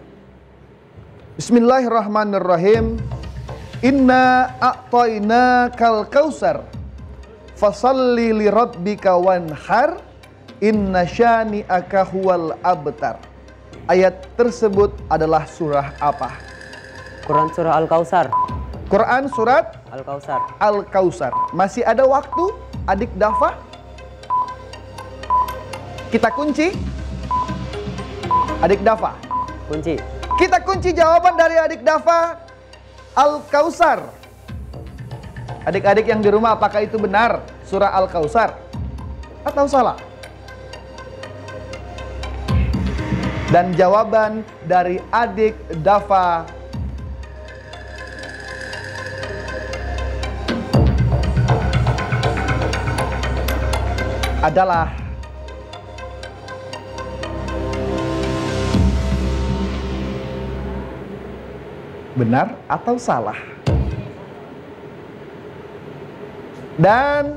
Bismillahirrahmanirrahim. Inna a'tainakal kausar fasalli lirabbika wanhar inna syani'aka huwal abtar. Ayat tersebut adalah surah apa? Quran surah Al-Kausar. Quran surat Al-Kausar. Al-Kausar. Masih ada waktu, adik Dafa? Kita kunci? Adik Dafa? Kunci. Kita kunci jawaban dari adik Dafa, Al-Kausar. Adik-adik yang di rumah, apakah itu benar surah Al-Kausar atau salah? Dan jawaban dari adik Dafa adalah benar atau salah? Dan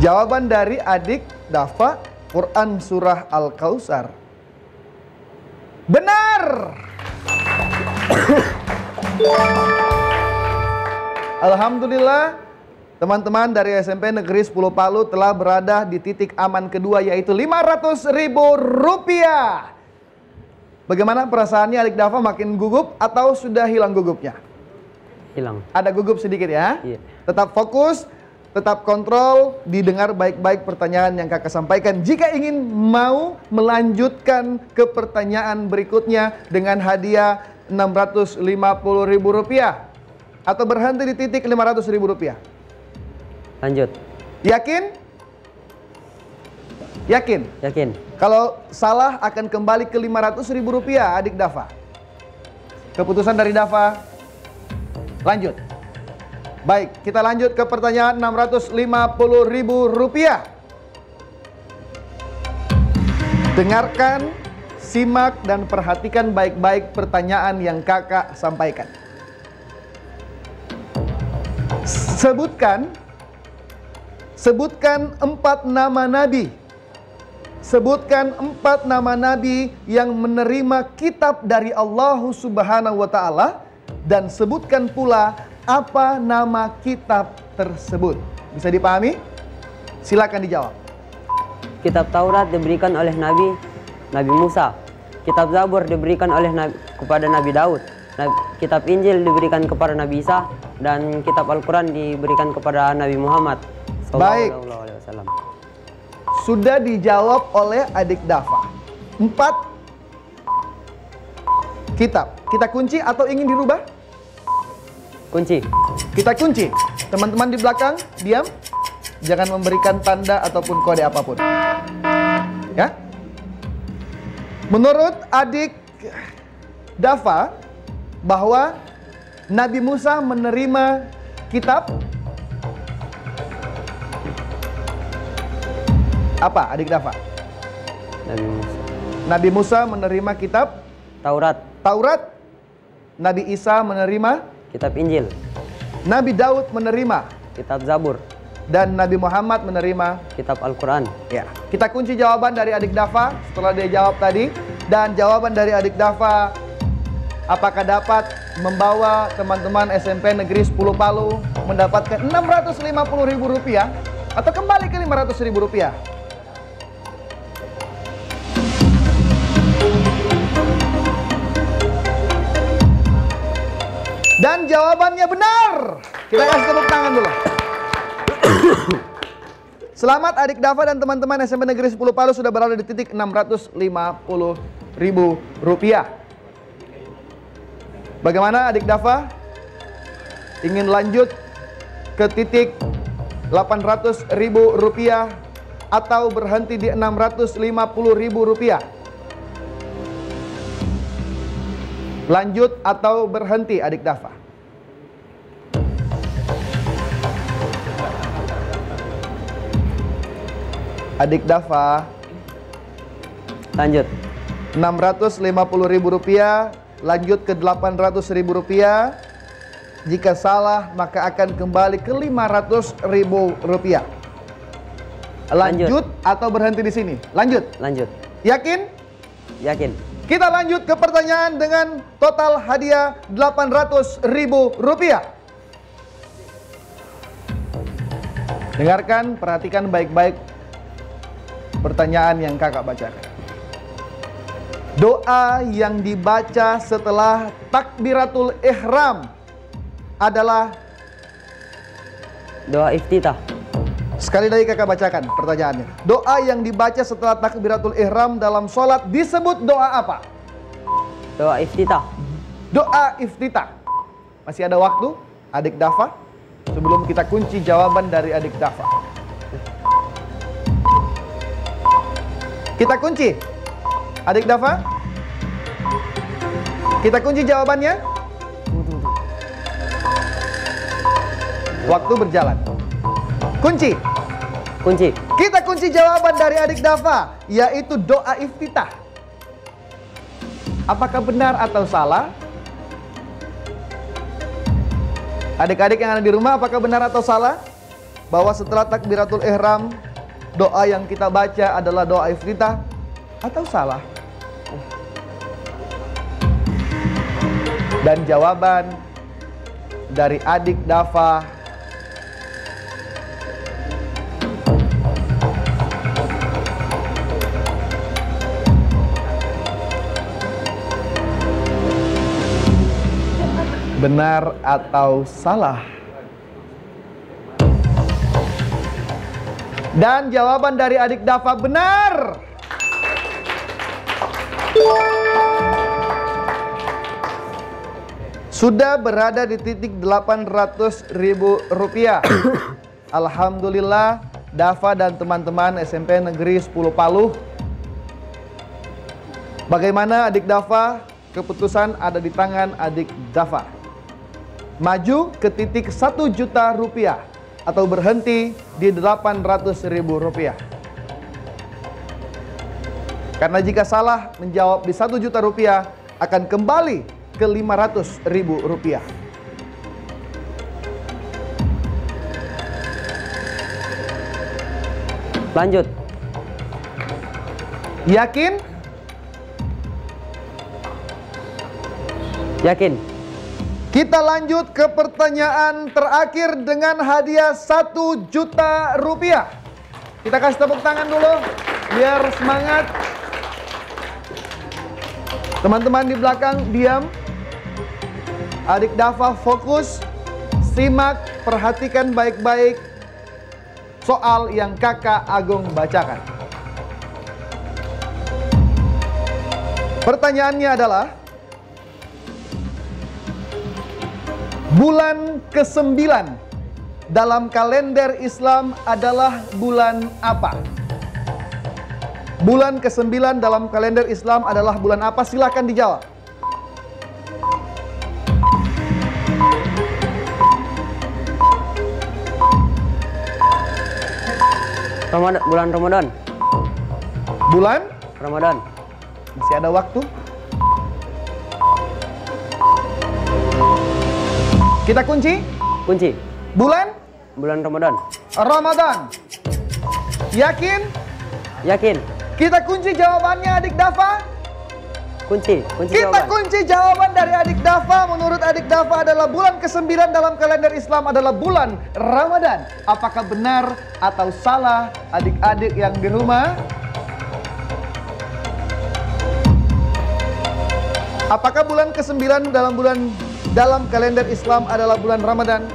jawaban dari adik Dafa, Quran surah Al-Kausar benar. Alhamdulillah, teman-teman dari SMP Negeri 10 Palu telah berada di titik aman kedua, yaitu Rp500.000. Bagaimana perasaannya adik Dafa, makin gugup atau sudah hilang gugupnya? Hilang. Ada gugup sedikit ya? Iya. Tetap fokus, tetap kontrol, didengar baik-baik pertanyaan yang kakak sampaikan. Jika ingin mau melanjutkan ke pertanyaan berikutnya dengan hadiah Rp650.000 atau berhenti di titik Rp500.000? Lanjut. Yakin? Yakin? Yakin. Kalau salah akan kembali ke Rp500.000, adik Dafa. Keputusan dari Dafa, lanjut. Baik, kita lanjut ke pertanyaan Rp650.000. Dengarkan, simak, dan perhatikan baik-baik pertanyaan yang kakak sampaikan. Sebutkan 4 nama Nabi. Sebutkan 4 nama Nabi yang menerima kitab dari Allah Subhanahu wa Ta'ala, dan sebutkan pula apa nama kitab tersebut. Bisa dipahami? Silakan dijawab. Kitab Taurat diberikan oleh Nabi Musa. Kitab Zabur diberikan oleh kepada Nabi Daud. Kitab Injil diberikan kepada Nabi Isa, dan kitab Al-Quran diberikan kepada Nabi Muhammad Baik. SAW. Sudah dijawab oleh adik Dafa. 4 kitab. Kita kunci atau ingin dirubah? Kunci. Kita kunci. Teman-teman di belakang, diam. Jangan memberikan tanda ataupun kode apapun. Ya. Menurut adik Dafa, bahwa Nabi Musa menerima kitab apa, adik Dafa? Nabi Musa menerima kitab Taurat. Nabi Isa menerima Kitab Injil. Nabi Daud menerima Kitab Zabur. dan Nabi Muhammad menerima? Kitab Al-Quran. Ya. Kita kunci jawaban dari adik Dafa setelah dia jawab tadi. Dan jawaban dari adik Dafa, apakah dapat membawa teman-teman SMP Negeri 10 Palu mendapatkan Rp650.000 atau kembali ke Rp500.000? Dan jawabannya benar. Kita kasih tepuk tangan dulu. Selamat adik Dafa dan teman-teman SMP Negeri 10 Palu sudah berada di titik Rp650.000. Bagaimana adik Dafa? Ingin lanjut ke titik Rp800.000 atau berhenti di Rp650.000? Lanjut atau berhenti adik Dafa? Adik Dafa, Lanjut. Rp650.000, lanjut ke Rp800.000. Jika salah maka akan kembali ke Rp500.000. Lanjut atau berhenti di sini? Lanjut. Lanjut. Yakin? Yakin. Kita lanjut ke pertanyaan dengan total hadiah Rp800.000. Dengarkan, perhatikan baik-baik pertanyaan yang kakak bacakan. Doa yang dibaca setelah takbiratul ihram adalah Doa iftitah. Sekali lagi kakak bacakan pertanyaannya. Doa yang dibaca setelah takbiratul ihram dalam sholat disebut doa apa? Doa iftitah. Doa iftitah. Masih ada waktu adik Dafa sebelum kita kunci jawaban dari adik Dafa. Kita kunci adik Dafa. Kita kunci jawabannya. Waktu berjalan. Kunci. Kunci. Kita kunci jawaban dari adik Dafa, yaitu doa iftitah. Apakah benar atau salah? Adik-adik yang ada di rumah, apakah benar atau salah? Bahwa setelah takbiratul ihram, doa yang kita baca adalah doa iftitah, atau salah? Dan jawaban dari adik Dafa benar atau salah? Dan jawaban dari adik Dafa benar. Sudah berada di titik Rp800.000. Alhamdulillah, Dafa dan teman-teman SMP Negeri 10 Palu. Bagaimana adik Dafa? Keputusan ada di tangan adik Dafa. Maju ke titik Rp1 juta atau berhenti di Rp800.000. Karena jika salah menjawab di Rp1 juta akan kembali ke Rp500.000. Lanjut. Yakin? Yakin. Kita lanjut ke pertanyaan terakhir dengan hadiah Rp1 juta. Kita kasih tepuk tangan dulu biar semangat. Teman-teman di belakang diam. Adik Dafa fokus, simak, perhatikan baik-baik soal yang kakak Agung bacakan. Pertanyaannya adalah, bulan ke-9 dalam kalender Islam adalah bulan apa? Bulan ke-9 dalam kalender Islam adalah bulan apa? Silakan dijawab. Bulan Ramadan. Bulan? Ramadan. Masih ada waktu. Kita kunci. Kunci. Bulan? Bulan Ramadan. Ramadan. Yakin? Yakin. Kita kunci jawabannya adik Dafa. Kunci Kita jawaban. kunci jawaban dari adik Dafa. Menurut adik Dafa adalah bulan ke-9 dalam kalender Islam adalah bulan Ramadan. Apakah benar atau salah adik-adik yang di rumah? Apakah bulan ke-9 dalam kalender Islam adalah bulan Ramadan?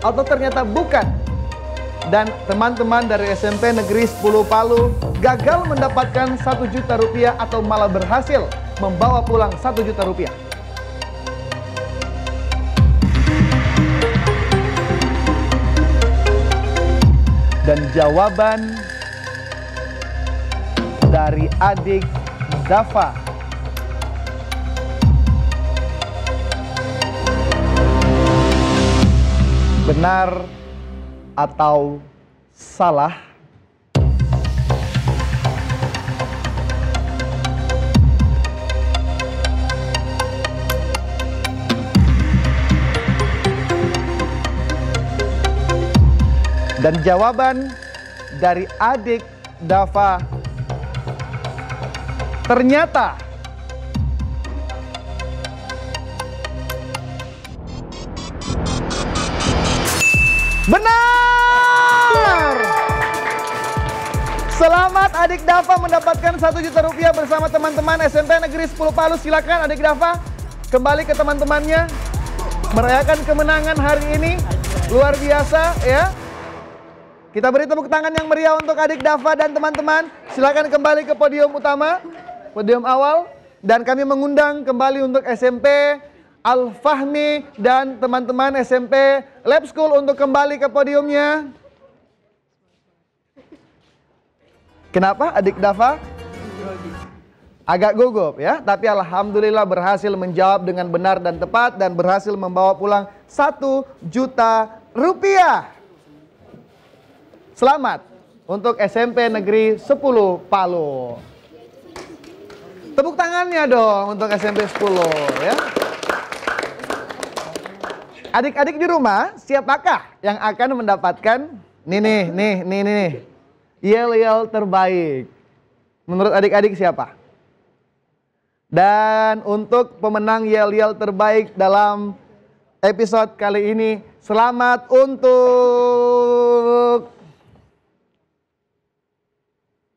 Atau ternyata bukan? Dan teman-teman dari SMP Negeri 10 Palu gagal mendapatkan 1 juta rupiah atau malah berhasil membawa pulang 1 juta rupiah. Dan jawaban dari adik Dafa benar atau salah? Dan jawaban dari adik Dafa ternyata benar. Selamat adik Dafa mendapatkan 1 juta rupiah bersama teman-teman SMP Negeri 10 Palu. Silakan adik Dafa kembali ke teman-temannya merayakan kemenangan hari ini. Luar biasa ya. Kita beri tepuk tangan yang meriah untuk adik Dafa dan teman-teman. Silakan kembali ke podium utama, podium awal. Dan kami mengundang kembali untuk SMP Al-Fahmi dan teman-teman SMP Lab School untuk kembali ke podiumnya. Kenapa adik Dafa? Agak gugup ya, tapi alhamdulillah berhasil menjawab dengan benar dan tepat dan berhasil membawa pulang 1 juta rupiah. Selamat untuk SMP Negeri 10 Palu. Tepuk tangannya dong untuk SMP 10 ya. Adik-adik di rumah, siapakah yang akan mendapatkan nih yel-yel terbaik? Menurut adik-adik siapa? Dan untuk pemenang yel-yel terbaik dalam episode kali ini, selamat untuk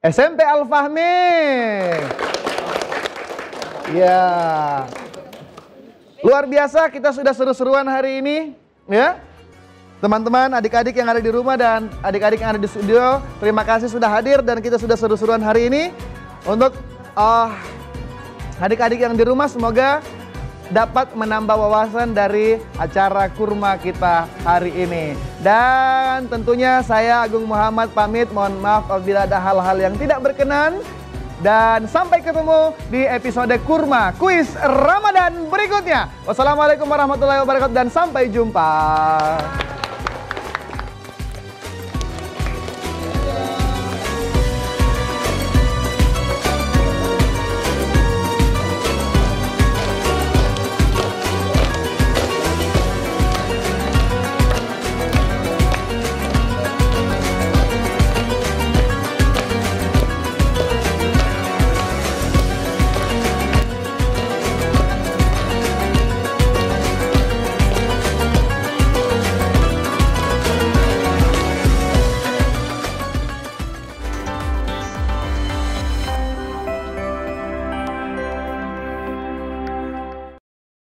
SMP Al-Fahmi. Ya. Luar biasa, kita sudah seru-seruan hari ini, ya. Teman-teman, adik-adik yang ada di rumah dan adik-adik yang ada di studio, terima kasih sudah hadir dan kita sudah seru-seruan hari ini. Untuk adik-adik yang di rumah, semoga dapat menambah wawasan dari acara kurma kita hari ini. Dan tentunya saya Agung Muhammad pamit, mohon maaf apabila ada hal-hal yang tidak berkenan. Dan sampai ketemu di episode Kurma Kuis Ramadan berikutnya. Wassalamualaikum warahmatullahi wabarakatuh dan sampai jumpa.